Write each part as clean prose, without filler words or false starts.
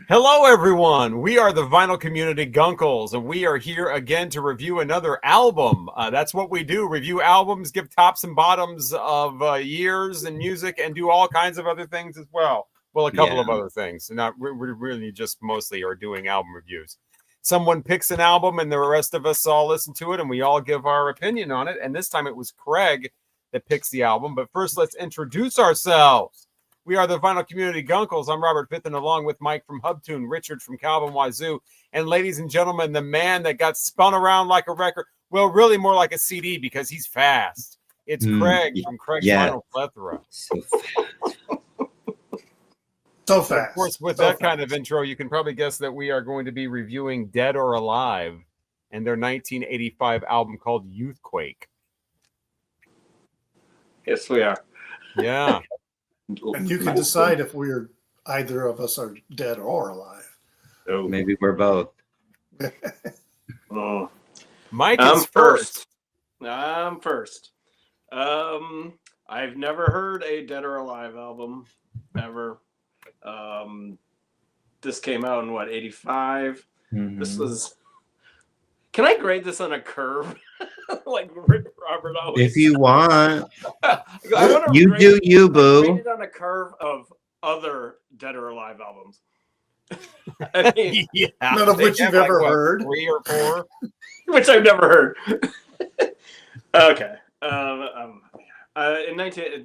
Hello, everyone. We are the Vinyl Community Guncles, and we are here again to review another album. That's what we do, review albums, give tops and bottoms of years in music, and do all kinds of other things as well. Well, a couple of other things. Not we really just mostly are doing album reviews. Someone picks an album, and the rest of us all listen to it, and we all give our opinion on it. And this time it was Craig that picks the album. But first, let's introduce ourselves. We are the Vinyl Community Guncles. I'm Robert Fitton, along with Mike from Hubtune, Richard from Calvin Wazoo, and ladies and gentlemen, the man that got spun around like a record. Well, really more like a CD because he's fast. It's Craig from Craig's Vinyl Plethora. So fast. So fast. Of course, with that kind of intro, you can probably guess that we are going to be reviewing Dead or Alive and their 1985 album called Youthquake. Yes, we are. Yeah. And you can decide if either of us are dead or alive. Oh, maybe we're both. Mike is first. I'm first. I've never heard a Dead or Alive album ever. This came out in what, 85? Mm-hmm. This was. Can I grade this on a curve? Like Robert always. If you want. You do you, boo. Grade it on a curve of other Dead or Alive albums. I mean, none of which you've ever heard. 3 or 4. Which I've never heard. Okay.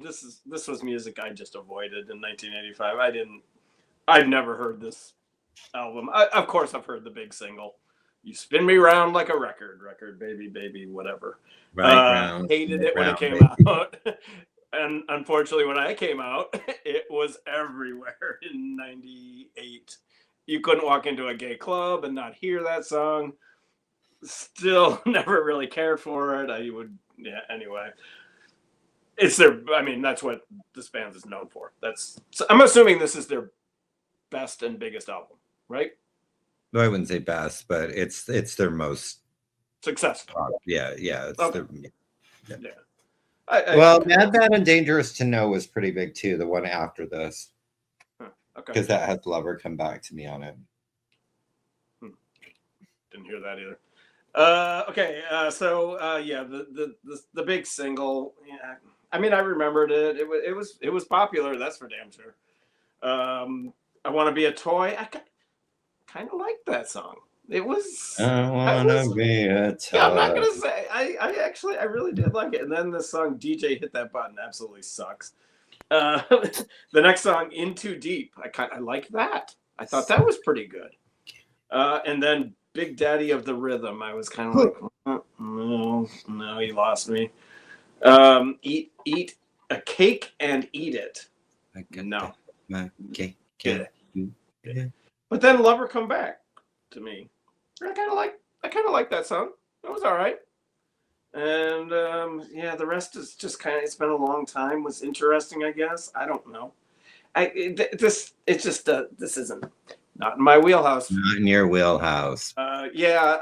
This was music I just avoided in 1985. I've never heard this album. Of course, I've heard the big single. You spin me round like a record, baby, whatever. Right, hated it when it came out. And unfortunately, when I came out, it was everywhere in 98. You couldn't walk into a gay club and not hear that song. Still never really cared for it. Anyway. That's what this band is known for. I'm assuming this is their best and biggest album, right? No, I wouldn't say best, but it's their most successful. Yeah. It's okay. Well, Mad, Bad, and Dangerous to Know was pretty big too. The one after this, because that has Lover Come Back to Me on it. Didn't hear that either. The big single. Yeah, I mean, I remembered it. It was popular. That's for damn sure. I Want to Be a Toy. I kind of liked that song. It was. I wanna be a toy. Yeah, I'm not gonna say. I really did like it. And then the song DJ Hit That Button absolutely sucks. The next song, In Too Deep, I liked that. I thought that was pretty good. And then Big Daddy of the Rhythm, I was kind of like, no, you lost me. Eat a cake and eat it. No. My cake. Yeah. But then Lover Come Back to me. I kind of like that song. It was all right. And the rest is just it's been a long time. Was interesting, I guess. I don't know. This isn't not in my wheelhouse. Not in your wheelhouse. I'm not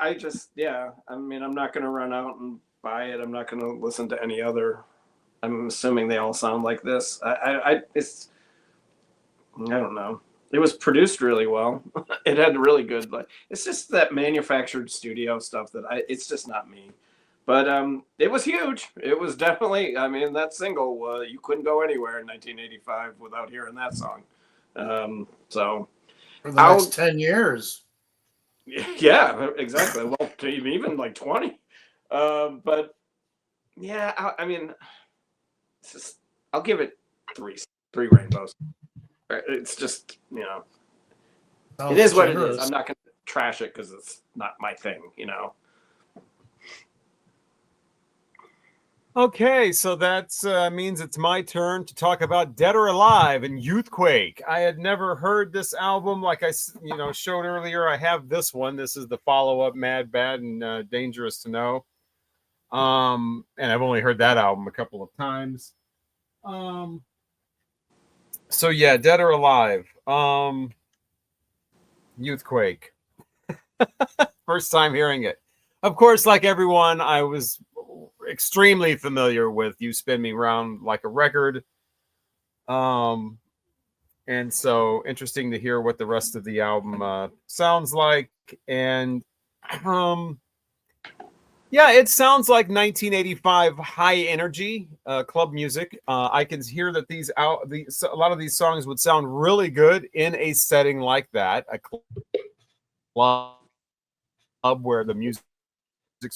going to run out and buy it. I'm not going to listen to any other. I'm assuming they all sound like this. I don't know. It was produced really well. It had really good, it's just that manufactured studio stuff it's just not me. But it was huge. It was definitely, that single, you couldn't go anywhere in 1985 without hearing that song. For the next 10 years. Yeah, exactly. Well, even like 20. But yeah, I'll give it three rainbows. It's just, it is what it is. I'm not going to trash it because it's not my thing, Okay, so that means it's my turn to talk about Dead or Alive and Youthquake. I had never heard this album. Like I showed earlier, I have this one. This is the follow-up, Mad, Bad, and Dangerous to Know. And I've only heard that album a couple of times. So yeah, Dead or Alive. Youthquake. First time hearing it. Of course, like everyone, I was extremely familiar with You Spin Me Round Like a Record. And so interesting to hear what the rest of the album sounds like. And yeah, it sounds like 1985 high energy club music. I can hear that a lot of these songs would sound really good in a setting like that, a club where the music's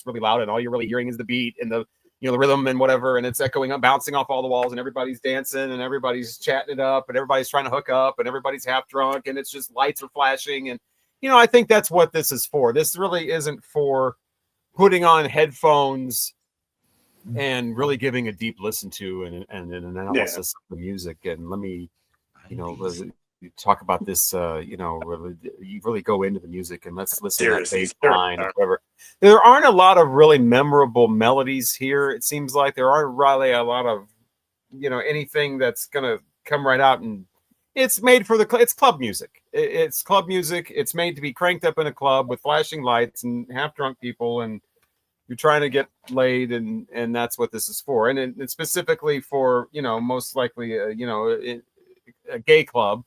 really loud and all you're really hearing is the beat and the the rhythm and whatever, and it's echoing up, bouncing off all the walls, and everybody's dancing and everybody's chatting it up and everybody's trying to hook up and everybody's half drunk and it's just lights are flashing. And I think that's what this is for. This really isn't for putting on headphones and really giving a deep listen to and an analysis of the music. And let me you talk about this, you really go into the music and let's listen to that bass line or whatever. There aren't a lot of really memorable melodies here. It seems like there aren't really a lot of, anything that's going to come right out. And it's made for it's club music. It's club music. It's made to be cranked up in a club with flashing lights and half drunk people. And you're trying to get laid. And that's what this is for. And it's specifically for, most likely, a gay club.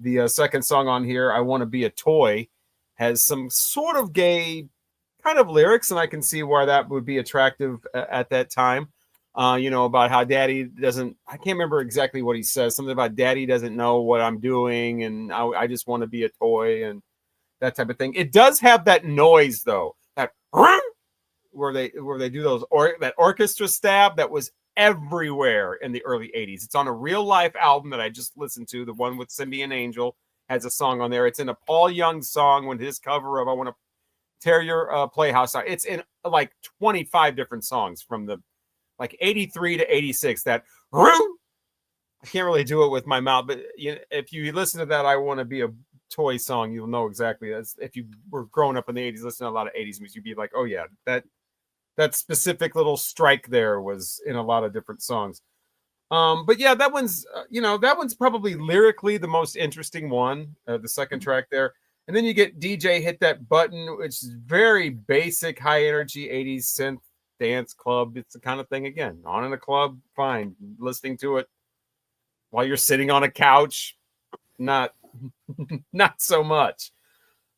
The second song on here, I Want to Be a Toy, has some sort of gay kind of lyrics, and I can see why that would be attractive at that time. About how daddy doesn't, I can't remember exactly what he says, something about daddy doesn't know what I'm doing, and I just want to be a toy, and that type of thing. It does have that noise, though, that where they do those, or that orchestra stab that was everywhere in the early 80s. It's on a real life album that I just listened to, the one with Cindy and Angel has a song on there. It's in a Paul Young song when his cover of I Want to Tear Your Playhouse out. It's in like 25 different songs from the like 83 to 86. That I can't really do it with my mouth, but if you listen to that I Want to Be a Toy song, you'll know exactly. If you were growing up in the 80s listening to a lot of 80s music, you'd be like, oh yeah, that specific little strike there was in a lot of different songs. But yeah, that one's probably lyrically the most interesting one, the second track there. And then you get DJ Hit That Button, which is very basic, high energy 80s synth dance club. It's the kind of thing, again, on in a club, fine. Listening to it while you're sitting on a couch, not so much.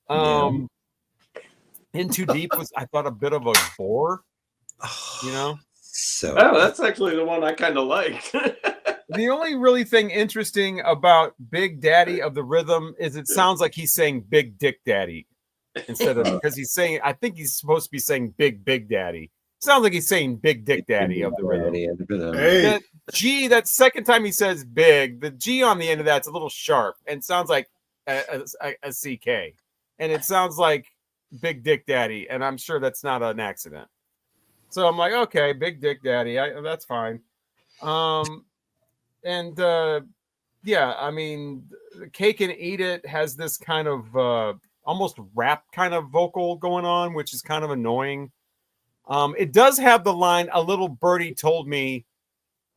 In Too Deep was, I thought, a bit of a bore. So that's actually the one I kind of liked. The only really thing interesting about Big Daddy of the Rhythm is it sounds like he's saying Big Dick Daddy instead of, because he's saying, I think he's supposed to be saying Big Daddy. Sounds like he's saying Big Dick Daddy of the Rhythm. Hey. That G, that second time he says big, the G on the end of that's a little sharp and sounds like a CK. And it sounds like Big Dick Daddy, and I'm sure that's not an accident. So I'm like, okay, Big Dick Daddy, that's fine. Yeah, I mean, Cake and Eat It has this kind of almost rap kind of vocal going on, which is kind of annoying. It does have the line, "A little birdie told me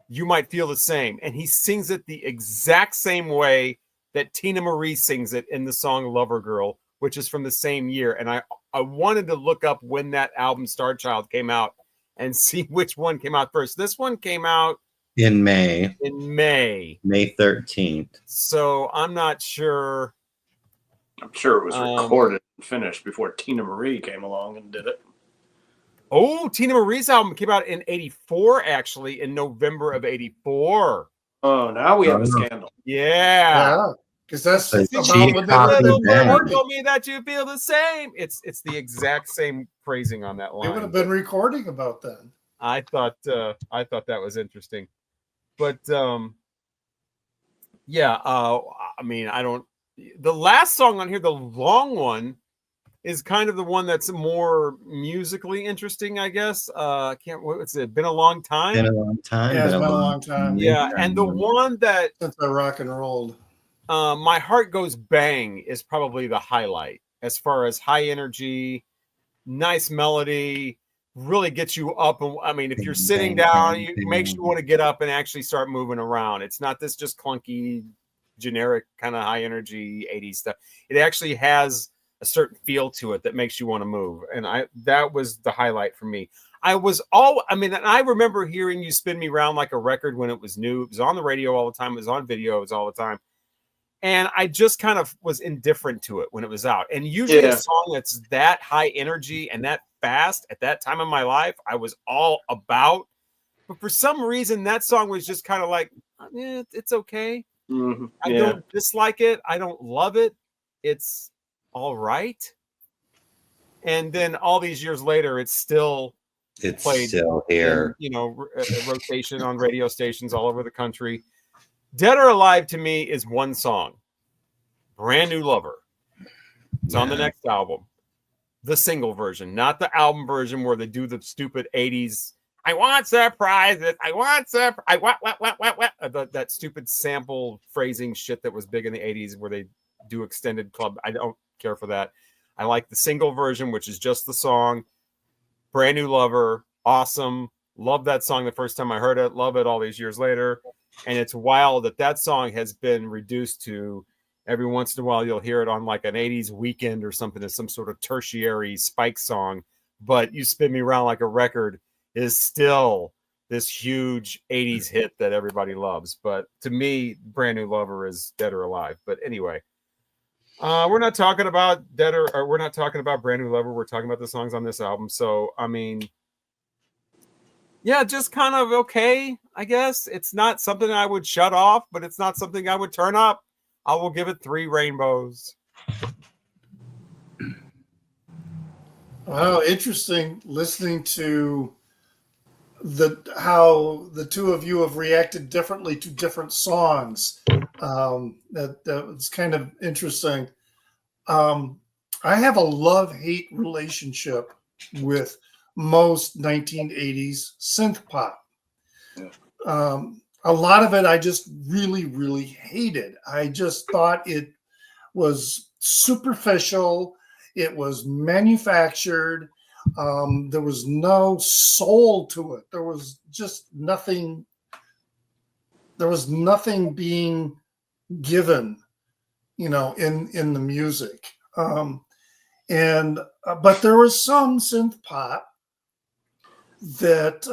you might feel the same," and he sings it the exact same way that Tina Marie sings it in the song Lover Girl, which is from the same year. And I wanted to look up when that album Star Child came out and see which one came out first. This one came out in May 13th. So I'm not sure. I'm sure it was recorded and finished before Tina Marie came along and did it. Oh, Tina Marie's album came out in 84, actually, in November of 84. Oh, now we have a scandal. Yeah. Because that's So about what they Little would have bird been told me that you feel the same. It's the exact same phrasing on that line. They would have been recording about that. I thought that was interesting. But yeah, I mean, the last song on here, the long one, is kind of the one that's more musically interesting, I guess. It's been a long time. Been a long time. Yeah, it's been a long time. Yeah, and the one that Since I rock and rolled. My Heart Goes Bang is probably the highlight as far as high energy, nice melody, really gets you up. And I mean, if you're sitting down, it makes you want to get up and actually start moving around. It's not this just clunky, generic kind of high energy 80s stuff. It actually has a certain feel to it that makes you want to move. And that was the highlight for me. And I remember hearing You Spin Me Round Like a Record when it was new. It was on the radio all the time. It was on video. It was all the time. And I just kind of was indifferent to it when it was out. And usually a song that's that high energy and that fast at that time in my life, I was all about. But for some reason, that song was just kind of like, it's okay. Mm-hmm. I don't dislike it. I don't love it. It's all right. And then all these years later, it's still still here. In, rotation on radio stations all over the country. Dead or Alive to me is one song. Brand New Lover. It's on the next album. The single version, not the album version where they do the stupid 80s. I want surprises. I want what? That stupid sample phrasing shit that was big in the 80s where they do extended club. I don't care for that. I like the single version, which is just the song. Brand New Lover. Awesome. Love that song the first time I heard it. Love it all these years later. And it's wild that song has been reduced to every once in a while you'll hear it on like an 80s weekend or something as some sort of tertiary Spike song. But You Spin Me Round Like a Record is still this huge 80s hit that everybody loves. But to me, Brand New Lover is Dead or Alive. But anyway, we're not talking about we're not talking about Brand New Lover. We're talking about the songs on this album. So, I mean, yeah, just kind of okay, I guess. It's not something I would shut off, but it's not something I would turn up. I will give it 3 rainbows. Wow, interesting listening to how the two of you have reacted differently to different songs. That was kind of interesting. I have a love-hate relationship with most 1980s synth pop. A lot of it I just really, really hated. I just thought it was superficial. It was manufactured. There was no soul to it. There was just nothing. There was nothing being given, in the music. But there was some synth pop that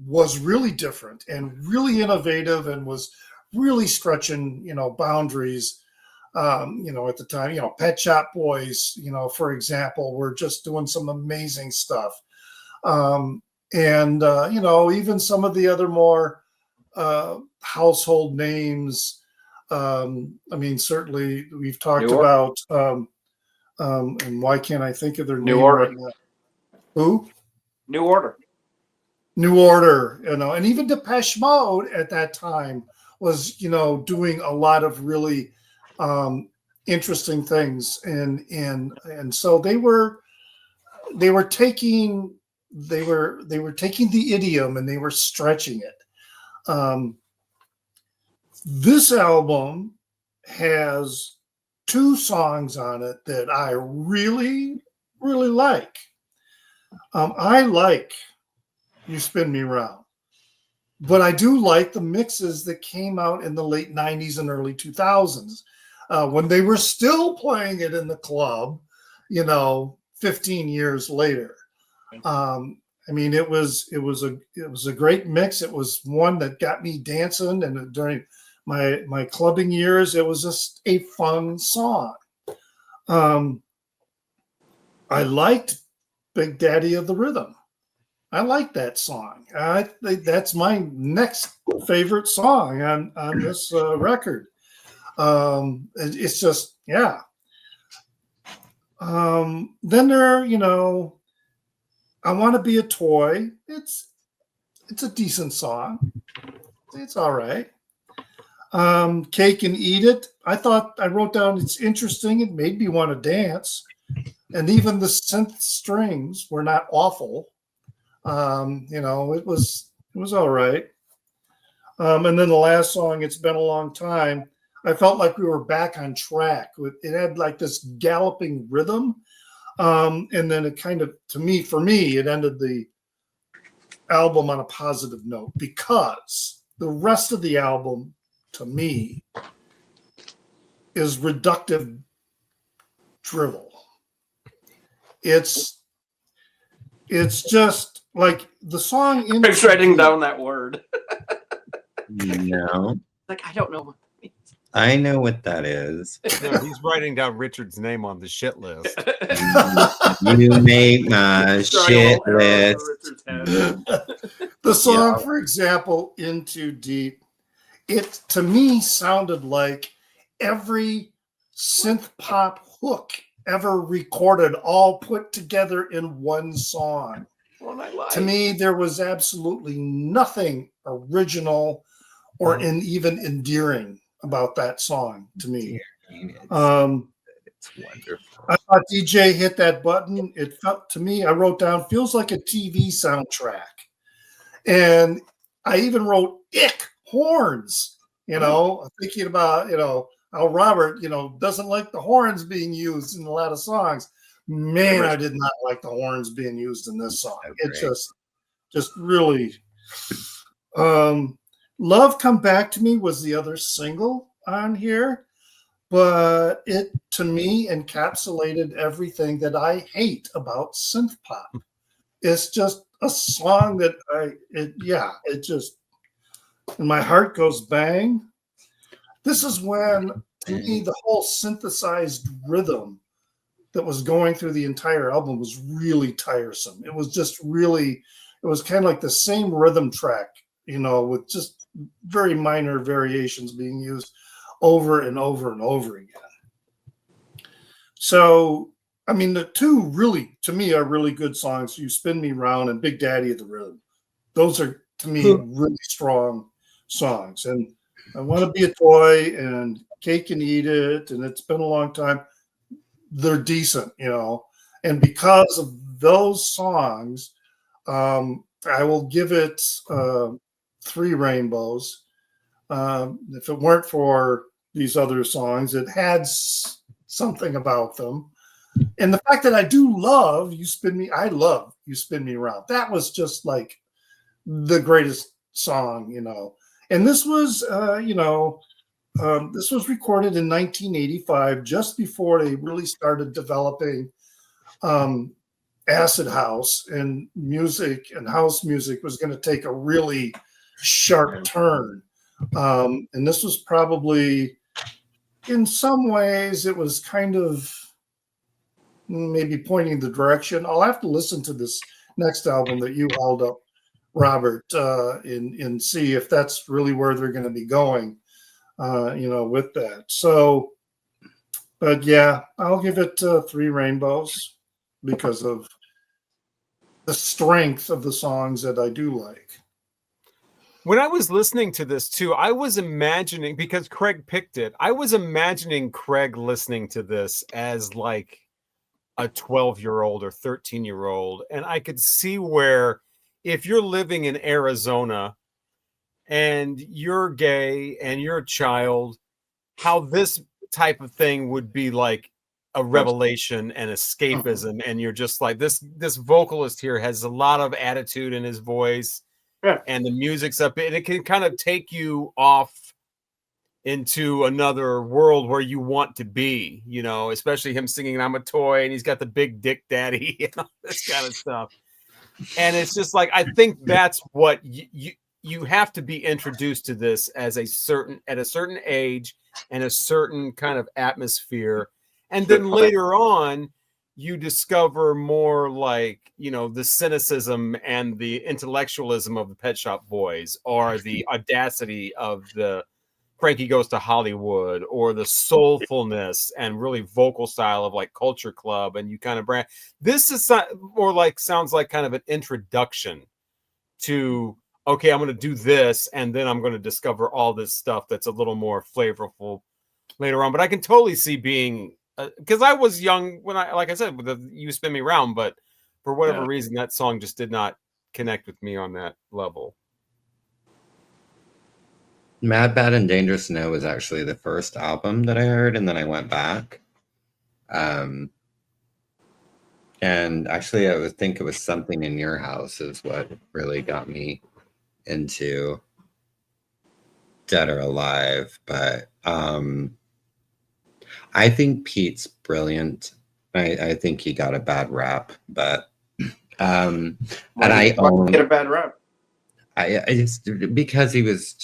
was really different and really innovative and was really stretching, boundaries. At the time, Pet Shop Boys, for example, were just doing some amazing stuff. Even some of the other more household names. Certainly we've talked about, and why can't I think of their name right now? Who? New Order. New Order, and even Depeche Mode at that time was, doing a lot of really interesting things, and so they were taking the idiom and they were stretching it. This album has 2 songs on it that I really, really like. I like You Spin Me Round, but I do like the mixes that came out in the late 90s and early 2000s when they were still playing it in the club, 15 years later. It was a great mix. It was one that got me dancing, and during my clubbing years, it was just a fun song. I liked Big Daddy of the Rhythm. I like that song. I think that's my next favorite song on this record. It's just, yeah. Then there, I Want to Be a Toy. It's a decent song. It's all right. Cake and Eat It. I wrote down it's interesting. It made me want to dance. And even the synth strings were not awful. It was all right. And then the last song, It's Been a Long Time. I felt like we were back on track. It had like this galloping rhythm. And then it kind of, for me, it ended the album on a positive note, because the rest of the album, to me, is reductive drivel. It's just like the song. I'm writing down that word. No. Like, I don't know what it means. I know what that is. No, he's writing down Richard's name on the shit list. You make my Drawing a shit little arrow list. through Richard's head. The song, for example, "In Too Deep," it to me sounded like every synth pop hook ever recorded, all put together in one song. Well, I lied. To me, there was absolutely nothing original or even endearing about that song to me. It's wonderful. I thought DJ hit that button. It felt to me, I wrote down, feels like a TV soundtrack. And I even wrote ick horns, thinking about, how Robert, doesn't like the horns being used in a lot of songs. Man, I did not like the horns being used in this song. It just really Love Come Back to Me was the other single on here, but it to me encapsulated everything that I hate about synth pop. It's just a song that it just, and my heart goes bang. This is when, to me, the whole synthesized rhythm that was going through the entire album was really tiresome. It was just really, it was kind of like the same rhythm track, with just very minor variations being used over and over and over again. So, I mean, the two really, to me, are really good songs. You Spin Me Round and Big Daddy of the Rhythm. Those are, to me, really strong songs. And I Want to Be a Toy and Cake and Eat It, and It's Been a Long Time. They're decent, And because of those songs, I will give it 3 rainbows. If it weren't for these other songs, it had something about them. And the fact that I do love I love You Spin Me Around. That was just like the greatest song, And this was, this was recorded in 1985, just before they really started developing acid house, and music and house music was going to take a really sharp turn. And this was probably, in some ways, it was kind of maybe pointing the direction. I'll have to listen to this next album that you held up, Robert, and see if that's really where they're going to be going, with that. So, but yeah, I'll give it 3 rainbows because of the strength of the songs that I do like. When I was listening to this too, I was imagining, because Craig picked it, I was imagining Craig listening to this as like a 12-year-old or 13-year-old. And I could see where, if you're living in Arizona and you're gay and you're a child, how this type of thing would be like a revelation and escapism. And you're just like, this vocalist here has a lot of attitude in his voice. Yeah. And the music's up, and it can kind of take you off into another world where you want to be, especially him singing I'm a Toy, and he's got the big dick daddy, this kind of stuff. And it's just like, I think that's what you have to be introduced to this at a certain age and a certain kind of atmosphere. And then later on, you discover more like, the cynicism and the intellectualism of the Pet Shop Boys, or the audacity of the Frankie Goes to Hollywood, or the soulfulness and really vocal style of like Culture Club. And you kind of this is more like, sounds like kind of an introduction to, okay, I'm going to do this, and then I'm going to discover all this stuff that's a little more flavorful later on. But I can totally see being, because I was young when like I said, with the You Spin Me Round, but for whatever reason, that song just did not connect with me on that level. Mad, Bad, and Dangerous to Know was actually the first album that I heard, and then I went back. And actually, I would think it was Something in Your House is what really got me into Dead or Alive. But I think Pete's brilliant. I think he got a bad rap, but and I get a bad rap. I just, because he was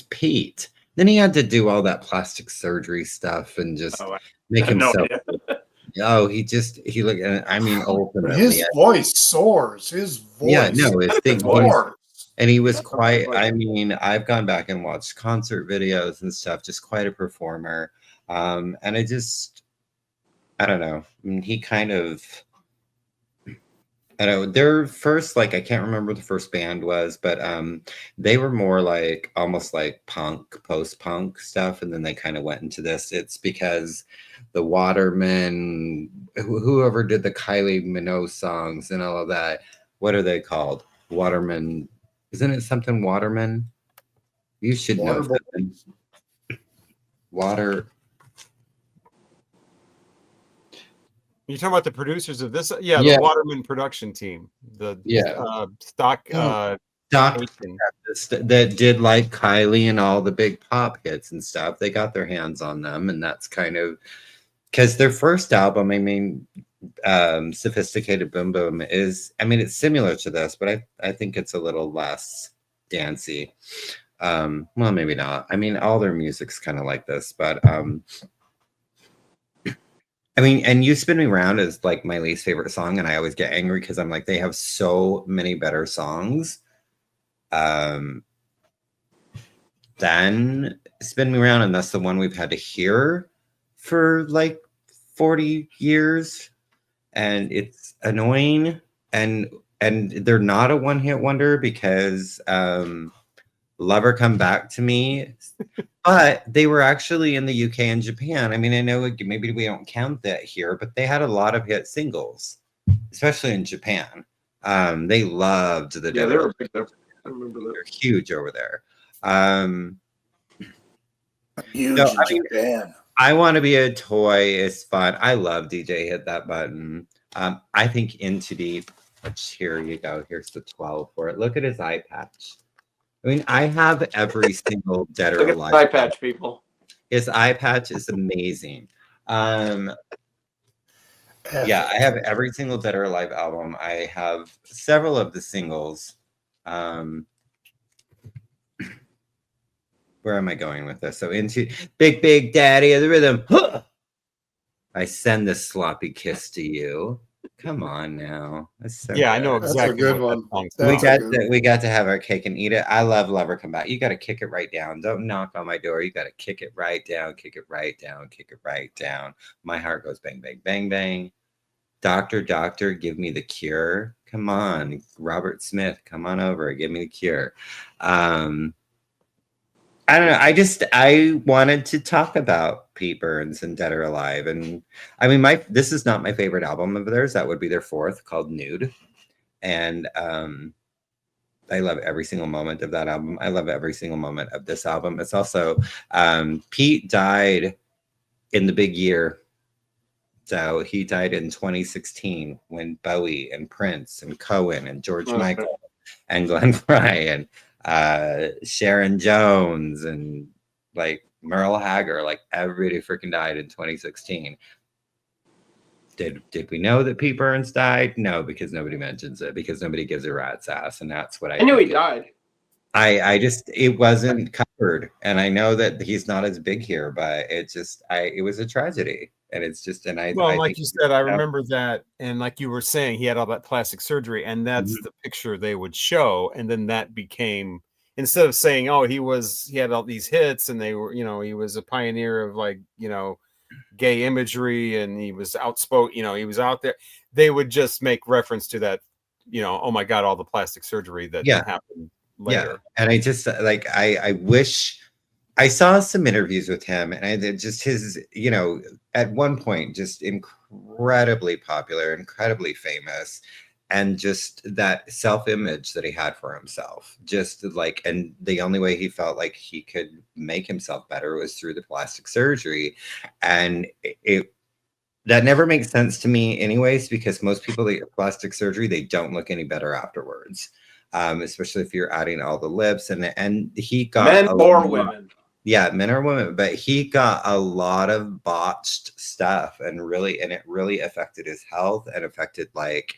Pete, then he had to do all that plastic surgery stuff and just Oh, I make had no himself. idea. Oh, he looked. I mean, But ultimately, his voice soars. His yeah, voice no, his thing. soars. And he was That's quite. amazing. I mean, I've gone back and watched concert videos and stuff. Just quite a performer. And I don't know. I mean, he kind of. I know their first, like, I can't remember what the first band was, but they were more like almost like punk, post-punk stuff, and then they kind of went into this. It's because the Watermen, whoever did the Kylie Minogue songs and all of that, what are they called? Watermen, isn't it something Watermen? You should know Waterboy. something. Water. You're talking about the producers of this? Yeah, Yeah. the Waterman production team. The stock Doc Aiken. that did like Kylie and all the big pop hits and stuff. They got their hands on them, and that's kind of because their first album, I mean, Sophisticated Boom Boom is, I mean, it's similar to this, but I think it's a little less dancey. Well, maybe not. I mean, all their music's kind of like this, but I mean, and You Spin Me Round is like my least favorite song, and I always get angry because I'm like, they have so many better songs. Then Spin Me Round, and that's the one we've had to hear for like 40 years, and it's annoying, and they're not a one-hit wonder because Lover Come Back to Me, but they were actually in the UK and Japan. I mean, I know maybe we don't count that here, but they had a lot of hit singles, especially in Japan. They loved the Yeah, they were big there. I remember that. They're huge over there. Huge No, in I mean, Japan. I Want to Be a Toy is fun. I love DJ Hit That Button. I think Into Deep, which here you go. Here's the 12 for it. Look at his eye patch. I mean, I have every single Dead or Look at Alive. the eye patch, people. His eye patch is amazing. Yeah, I have every single Dead or Alive album. I have several of the singles. Where am I going with this? So Into Big Big Daddy of the Rhythm. I send this sloppy kiss to you. Come on now. That's so Yeah, I good. know That's exactly a good what one. that song's That's about. We got to have our cake and eat it. I love Lover Come Back. You got to kick it right down. Don't knock on my door. You got to kick it right down, kick it right down, kick it right down. My heart goes bang, bang, bang, bang. Doctor, doctor, give me the cure. Come on, Robert Smith, come on over. Give me the cure. I don't know. I wanted to talk about Pete Burns and Dead or Alive, and I mean, this is not my favorite album of theirs. That would be their fourth, called Nude, and I love every single moment of that album. I love every single moment of this album. It's also Pete died in the big year. So he died in 2016 when Bowie and Prince and Cohen and George Michael and Glenn Frey and Sharon Jones and like Merle Haggard, like everybody freaking died in 2016. Did we know that Pete Burns died? No, because nobody mentions it, because nobody gives a rat's ass, and that's what I knew he died. It wasn't covered, and I know that he's not as big here, but it was a tragedy, and it's just, and Well, I like think, you said, I remember that, and like you were saying, he had all that plastic surgery, and that's the picture they would show, and then that became, instead of saying, oh, he had all these hits, and they were, he was a pioneer of like, gay imagery, and he was outspoken, he was out there. They would just make reference to that, oh my God, all the plastic surgery that happened later. Yeah, and I just like I wish I saw some interviews with him, and I did just his, at one point just incredibly popular, incredibly famous, and just that self-image that he had for himself, just like, and the only way he felt like he could make himself better was through the plastic surgery, and that never makes sense to me anyways, because most people that get plastic surgery, they don't look any better afterwards. Especially if you're adding all the lips, and he got men or women. Yeah, men or women, but he got a lot of botched stuff, and it really affected his health and affected like,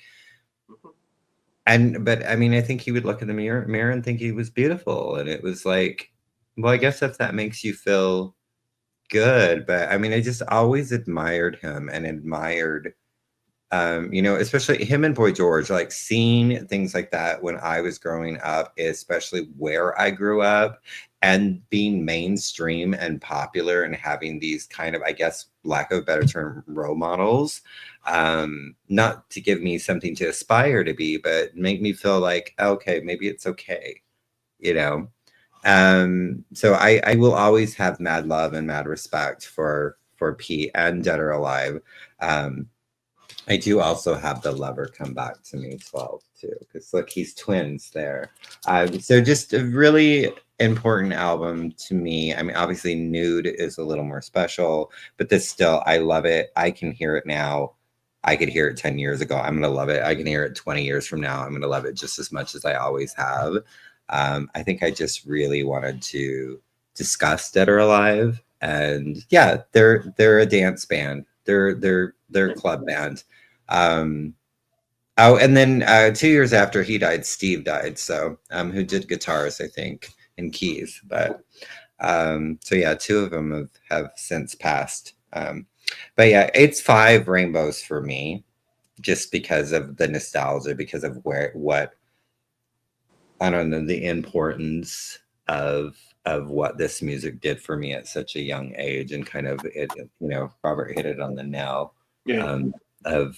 but I mean, I think he would look in the mirror and think he was beautiful, and it was like, Well, I guess if that makes you feel good, but I mean, I just always admired him and admired, you know, especially him and Boy George, like seeing things like that when I was growing up, especially where I grew up, and being mainstream and popular and having these kind of, I guess, lack of a better term, role models, not to give me something to aspire to be, but make me feel like, okay, maybe it's okay, you know? So I will always have mad love and mad respect for Pete and Dead or Alive. I do also have the Lover come back to me 12 too, because look, he's twins there. So just a really important album to me. I mean, obviously Nude is a little more special, but this still, I love it. I can hear it now. I could hear it 10 years ago. I'm going to love it. I can hear it 20 years from now. I'm going to love it just as much as I always have. I think I just really wanted to discuss Dead or Alive. And yeah, they're a dance band. They're a club band. Oh, and then 2 years after he died, Steve died. So who did guitars, I think, and keys. But so yeah, two of them have since passed. But yeah, it's 5 rainbows for me, just because of the nostalgia, because of what I don't know, the importance of what this music did for me at such a young age, and kind of it, you know, Robert hit it on the nail. Yeah. Of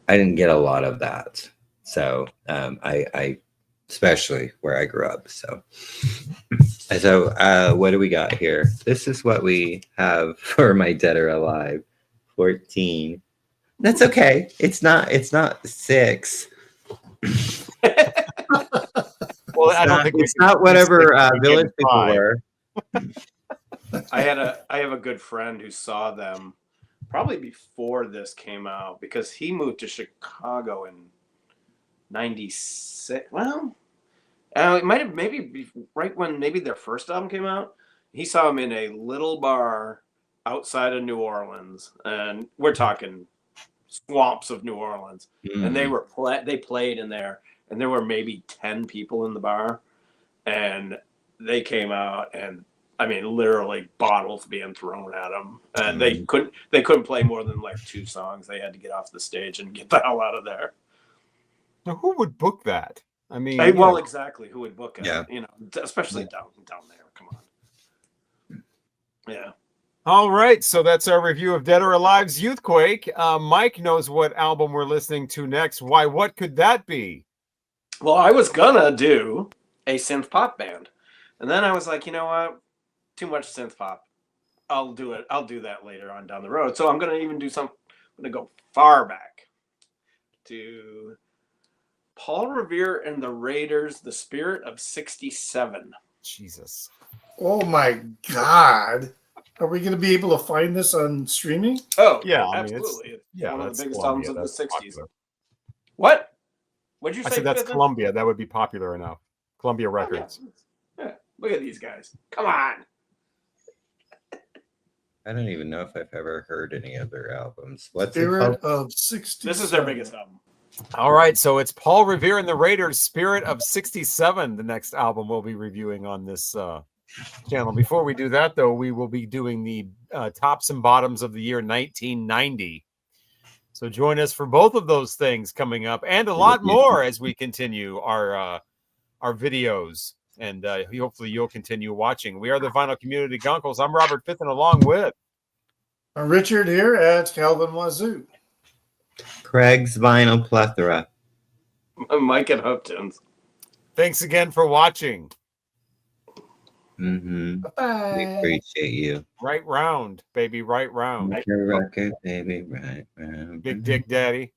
I didn't get a lot of that, so I especially where I grew up. So what do we got here? This is what we have for my Dead or Alive 14. That's okay. It's not 6. Well, I don't think it's not whatever Village people 5. were. I have a good friend who saw them probably before this came out, because he moved to Chicago in 96. Well, it might have maybe right when maybe their first album came out. He saw them in a little bar outside of New Orleans, and we're talking swamps of New Orleans. And they played in there, and there were maybe 10 people in the bar, and they came out, and I mean, literally bottles being thrown at them, and they couldn't play more than like 2 songs. They had to get off the stage and get the hell out of there. Now, who would book that? I mean, exactly. Who would book it? Yeah. You know, especially down there. Come on. Yeah. All right, so that's our review of Dead or Alive's Youthquake. Mike knows what album we're listening to next. Why? What could that be? Well, I was gonna do a synth pop band, and then I was like, you know what? Too much synth pop. I'll do it. I'll do that later on down the road. So I'm gonna even do some. I'm gonna go far back to Paul Revere and the Raiders, The Spirit of '67. Jesus. Oh my God. Are we going to be able to find this on streaming? Oh, yeah, I mean, absolutely. It's one of that's the biggest Columbia. albums of the 60s. Popular. What? What'd you say? I said that's Pittman? Columbia. That would be popular enough. Columbia Records. Yeah. Look at these guys. Come on. I don't even know if I've ever heard any of their albums. What's it Spirit called? of 60. This is their biggest album. All right, so it's Paul Revere and the Raiders, Spirit of '67, the next album we'll be reviewing on this channel. Before we do that, though, we will be doing the tops and bottoms of the year 1990. So join us for both of those things coming up, and a lot more as we continue our videos. And hopefully you'll continue watching. We are the Vinyl Community Guncles. I'm Robert Fitton, along with Richard here at Calvin Wazoo. Craig's Vinyl Plethora. Mike and Hopkins. Thanks again for watching. Bye-bye. We appreciate you. Right round, baby, right round. Make your record, baby, right round. Big Dick Daddy.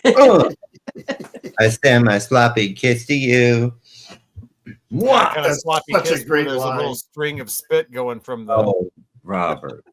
Oh, I send my sloppy kiss to you. What kind of That's sloppy such a kiss? great There's line. a little string of spit going from the. Oh, Robert.